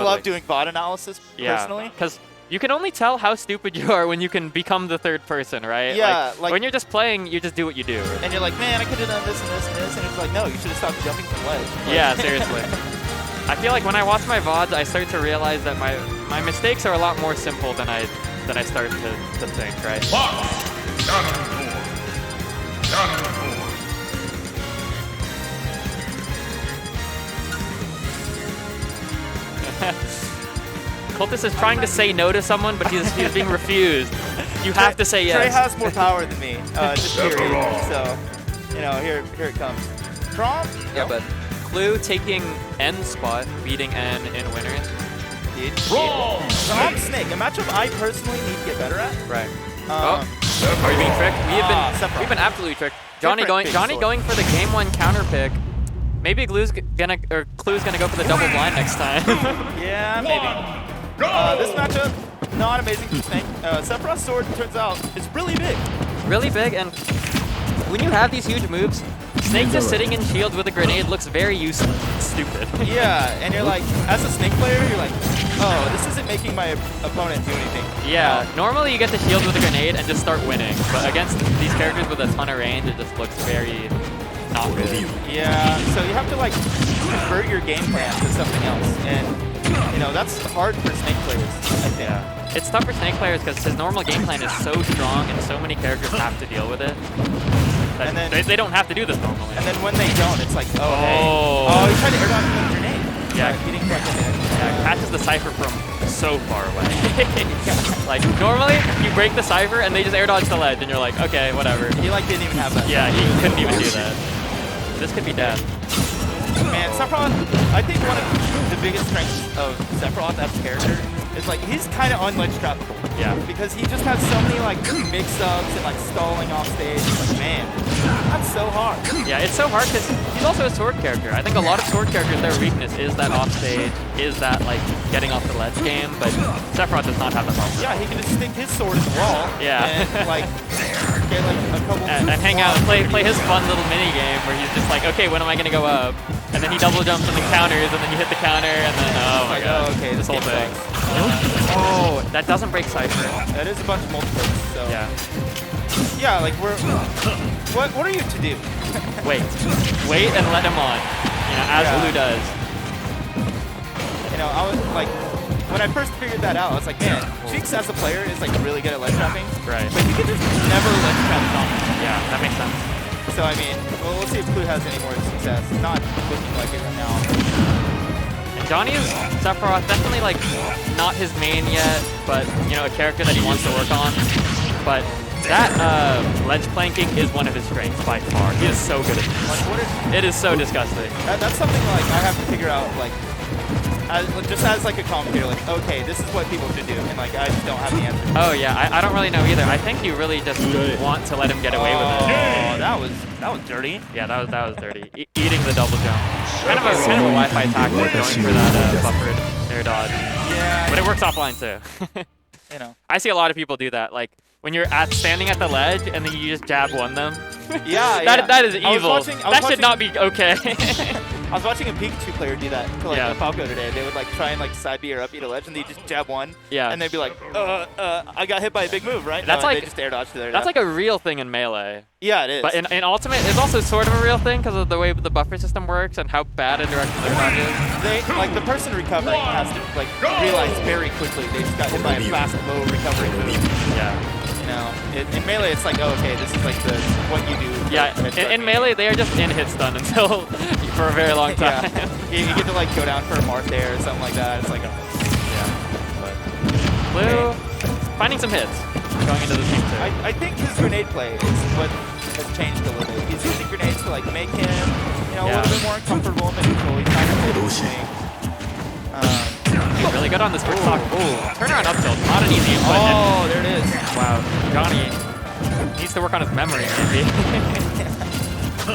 love doing bot analysis personally. Because you can only tell how stupid you are when you can become the third person, right? Yeah, like when you're just playing, you just do what you do. And you're like, man, I could have done this and this and this, and it's like, no, you should have stopped jumping from the ledge. Yeah, seriously. I feel like when I watch my VODs, I start to realize that my mistakes are a lot more simple than I start to think, right? Cultist is trying to say no to someone, but he's being refused. You have to say yes. Trey has more power than me, just period. So, you know, here it comes. Trom? Yeah, but Clue taking N spot, beating N in winners. Trom Snake, a matchup I personally need to get better at. Right. Are you being tricked? We've been absolutely tricked. Jonhy going for the game 1 counter pick. Maybe Clue's gonna go for the double blind next time. Yeah, maybe. This matchup, not amazing to think. Sephiroth's sword, turns out, is really big. Really big, and when you have these huge moves, Snake just sitting in shield with a grenade looks very useless. Stupid. Yeah, and you're like, as a Snake player, you're like, oh, this isn't making my opponent do anything. Yeah, normally you get the shield with a grenade and just start winning, but against these characters with a ton of range, it just looks very not good. Yeah, so you have to like convert your game plan to something else, and you know, that's hard for Snake players, I think. Yeah. It's tough for Snake players because his normal game plan is so strong and so many characters have to deal with it. And then they don't have to do this normally. And then when they don't, it's like, oh, hey. Oh, he tried to air dodge with a grenade. Yeah, catches the Cypher from so far away. Like, normally, you break the Cypher and they just air dodge the ledge and you're like, okay, whatever. He like didn't even have that. Yeah, he couldn't even do that. This could be death. Man, Sephiroth, I think one of the biggest strengths of Sephiroth as a character is like he's kind of on-ledge trappable. Yeah. Because he just has so many like mix-ups and like stalling off stage. It's like, man, that's so hard. Yeah, it's so hard because he's also a sword character. I think a lot of sword characters, their weakness is that off stage, is that like getting off the ledge game, but Sephiroth does not have that problem. Yeah, he can just stick his sword in the wall. Yeah. And like get like a couple and hang out and play his fun little mini game where he's just like, okay, when am I gonna go up? And then he double jumps and then counters, and then you hit the counter, and then oh my god, okay, this whole thing. Oh, that doesn't break Cypher. That is a bunch of multiples. So. Yeah. Yeah, like what are you to do? Wait and let him on. You know, as Blue does. You know, I was like, when I first figured that out, I was like, man, Cheeks as a player is like really good at ledge trapping. Right. But he could just never ledge trap Jonhy. Yeah, that makes sense. So I mean, well, we'll see if Blue has any more success. Not looking like it right now. And Jonny is Sephiroth, definitely like not his main yet, but you know, a character that he wants to work on. But that ledge planking is one of his strengths by far. He is so good at it. It is so disgusting. That's something like I have to figure out, like, just as like a commentator, like, okay, this is what people should do, and like I just don't have the answer. Oh yeah, I don't really know either. I think you really just want to let him get away with it. Oh, that was dirty. Yeah, that was dirty. Eating the double jump. Kind of a Wi-Fi tactic, going for that buffered air dodge. Yeah. But it works offline too. You know. I see a lot of people do that, like when you're standing at the ledge and then you just jab one them. Yeah, that is evil. That should not be okay. I was watching a Pikachu player do that to like a Falco today. They would like try and like side B or up beat a ledge, and they just jab one. Yeah. And they'd be like, I got hit by a big move, right? That's like they just air dodge to their That's like a real thing in Melee. Yeah, it is. But in Ultimate, it's also sort of a real thing because of the way the buffer system works and how bad a direction their dodge is. Like the person recovering has to like realize very quickly they just got hit by a fast, low recovery move. Yeah. You know, in Melee, it's like, oh, okay, this is like what you do. Yeah, in Melee, they are just in hit stun until for a very long time. Yeah. You get to like go down for a Marth there or something like that. It's like, But Blue finding some hits going into the team too. I think his grenade play is what has changed a little bit. He's using grenades to like make him, you know, a little bit more comfortable and neutral. He's kind of really good on this quick stock. Ooh, turnaround up tilt, not an easy input. Oh, there it is. Wow, Jonhy needs to work on his memory, maybe.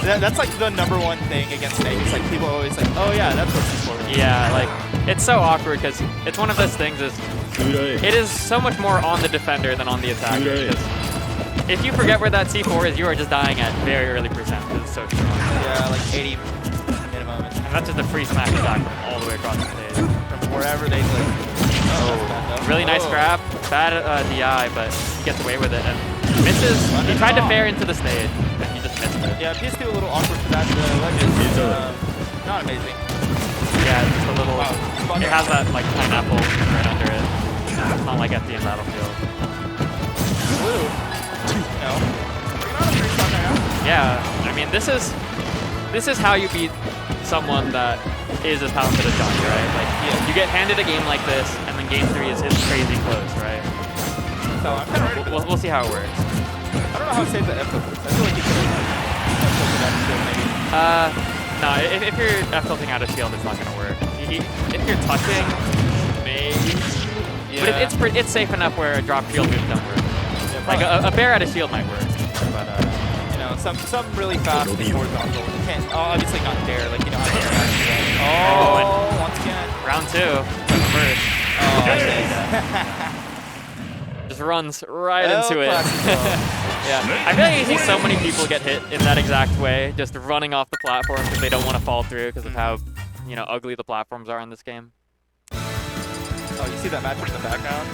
That's like the #1 thing against Snake. It's like people always like, oh yeah, that's what's important. Yeah, like it's so awkward because it's one of those things. It is so much more on the defender than on the attacker. Because if you forget where that C4 is, you are just dying at very early percent. It's so strong. Yeah, like 80 minimum. And that's just a free smash attack from all the way across the stage. From wherever they live. Really nice grab. Bad DI, but he gets away with it and misses. He tried to fair into the stage, and he just missed it. Yeah, PS2 a little awkward for that. The ledge is not amazing. Yeah, it's just a little. Wow. It has that like pineapple right under it. It's not like FD in Battlefield. Blue. No. Bring on a 3-spot right now. Yeah, I mean this is how you beat someone that is as talented as jonhy, right? Like you get handed a game like this, and then game 3 is crazy close, right? So I'm kind of ready. We'll see how it works. I don't know how safe the F tilts is. I feel like you could have that shield maybe. No, if you're F tilting out of shield, it's not gonna work. If you're touching, maybe. Yeah. But it's safe enough where a drop shield move don't work. Yeah, like a bear out of shield might work, but you know, some really fast and horizontal. You can't. Obviously not there. Like you know how to. Oh, once again. Round 2, first. Oh, okay. Just runs right into it. Yeah. I feel like you see so many people get hit in that exact way, just running off the platform because they don't want to fall through because of how, you know, ugly the platforms are in this game. Oh, you see that matchup in the background?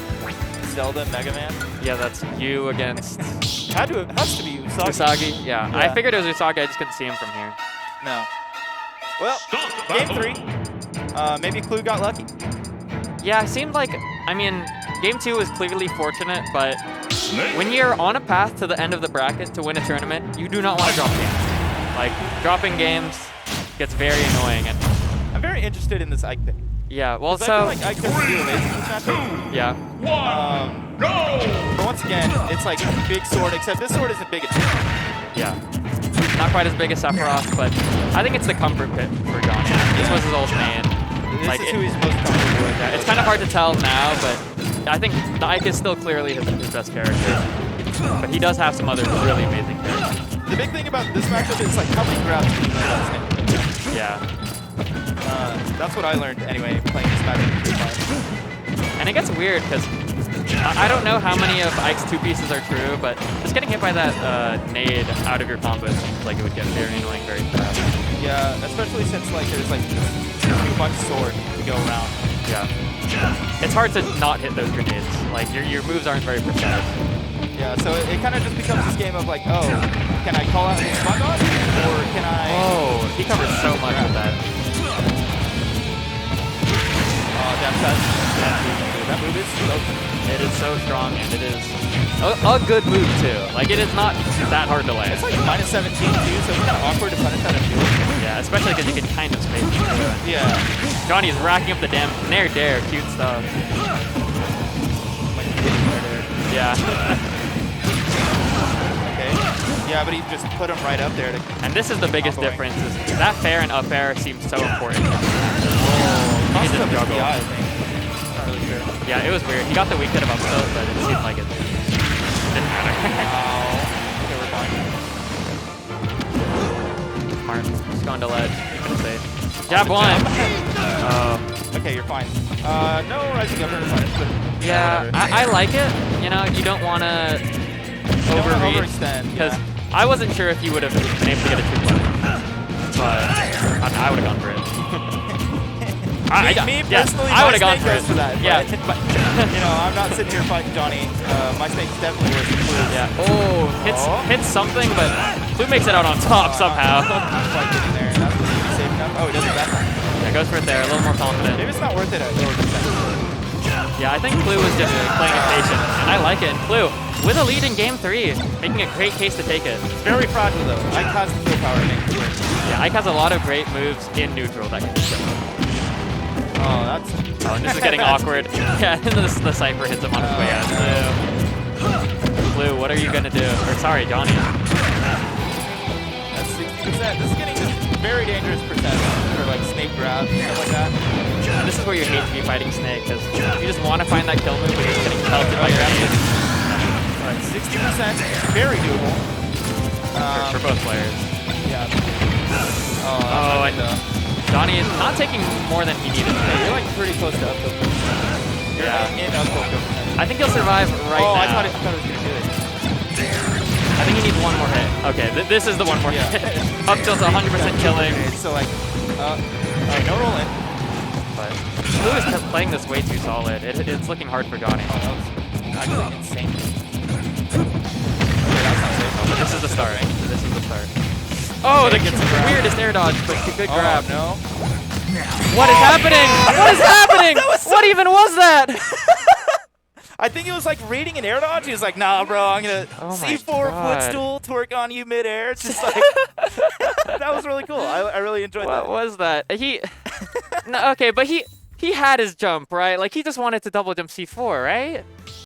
Zelda, Mega Man? Yeah, that's you against... Has to be Usagi. Usagi, yeah. I figured it was Usagi, I just couldn't see him from here. No. Well, game 3. Maybe Clue got lucky. Yeah, it seemed like, I mean, game 2 was clearly fortunate, but when you're on a path to the end of the bracket to win a tournament, you do not want to drop games. Like, dropping games gets very annoying. And I'm very interested in this Ike pick. yeah, well, so... I feel like Ike doesn't do amazing in this matchup. Yeah. But once again, it's like a big sword, except this sword isn't big enough. Yeah. Not quite as big as Sephiroth, but I think it's the comfort pit for jonhy. This was his old main. This is who he's most comfortable with. Yeah, it's kind of hard to tell now, but I think the Ike is still clearly his best character. But he does have some other really amazing characters. The big thing about this matchup is like how many grabs can you land on this game? Yeah. That's what I learned anyway, playing this matchup. And it gets weird because I don't know how many of Ike's 2 pieces are true, but just getting hit by that nade out of your combo seems like it would get very annoying very fast. Yeah, especially since like there's like too much sword to go around. Yeah. It's hard to not hit those grenades. Like your moves aren't very precise. Yeah, so it kind of just becomes this game of like, oh, can I call out the spot dodge, or can I? Oh, he covers so much with that. Oh, that move is so. It is so strong, and it is a good move too. Like it is not that hard to land. It's like minus 17 too, so it's kind of awkward to punish that in field. Yeah, especially because you can kind of space it. Yeah. jonny is racking up the damage. Nair dare, cute stuff. Yeah. Okay. Yeah, but he just put him right up there. And this is the biggest difference. Is that fair and up air seems so important. Oh, he just juggled. I think. Not really sure. Yeah, it was weird. He got the weak hit of up tilt, but it seemed like it didn't matter. Okay, we're fine. Smart. Just going to ledge. Keeping it safe. Jab 1. Okay, you're fine. No rising up or punish, but yeah, I like it. You know, you don't want to overextend because I wasn't sure if you would have been able to get a 2-play, but I would have gone for it. Me personally, I would have gone for it. For that, yeah, but, you know, I'm not sitting here fighting jonny. My snake's definitely worse than Blue. Yeah. Oh, hits something, but Blue makes it out on top somehow. Like getting there. That's safe enough. Oh, he does it that time. Yeah, goes for it there. A little more confident. Maybe it's not worth it at lower percent. Yeah, I think Blue was just playing it patient, and I like it. And Blue, with a lead in game 3, making a great case to take it. It's very fragile though. Ike has the kill power to make it work. Yeah, Ike has a lot of great moves in neutral that can kill him. Oh, that's... Oh, and this is getting awkward. Yeah, the Cypher hits him on his way out. Blue, what are you going to do? Or sorry, jonny. That's 60%. This is getting just very dangerous percent for like snake grabs and stuff like that. And this is where you hate to be fighting Snake, because you just want to find that kill move, but you're getting pelted by grabs. Alright, 60%. Very doable. For both players. Yeah. Oh, and jonny is not taking more than he needed. You're like pretty close to up tilt. Yeah. In up tilt. I think he'll survive right now. I thought it was going to do it. I think he needs one more hit. Okay, this is the one more hit. Up tilt's 100% killing. Okay, so like, Alright, no roll in. But Blue is playing this way too solid. It's looking hard for Johnny. Oh, that was actually insane. Okay, that's not safe. But this is the start. This is the start. Oh, the weirdest air dodge, but good grab. Oh, no. What is happening? What is happening? What even was that? I think it was like reading an air dodge. He was like, nah, bro, I'm going to C4 footstool, twerk on you midair. It's just like, that was really cool. I really enjoyed that. What was that? No, okay, but he had his jump, right? Like, he just wanted to double jump C4, right?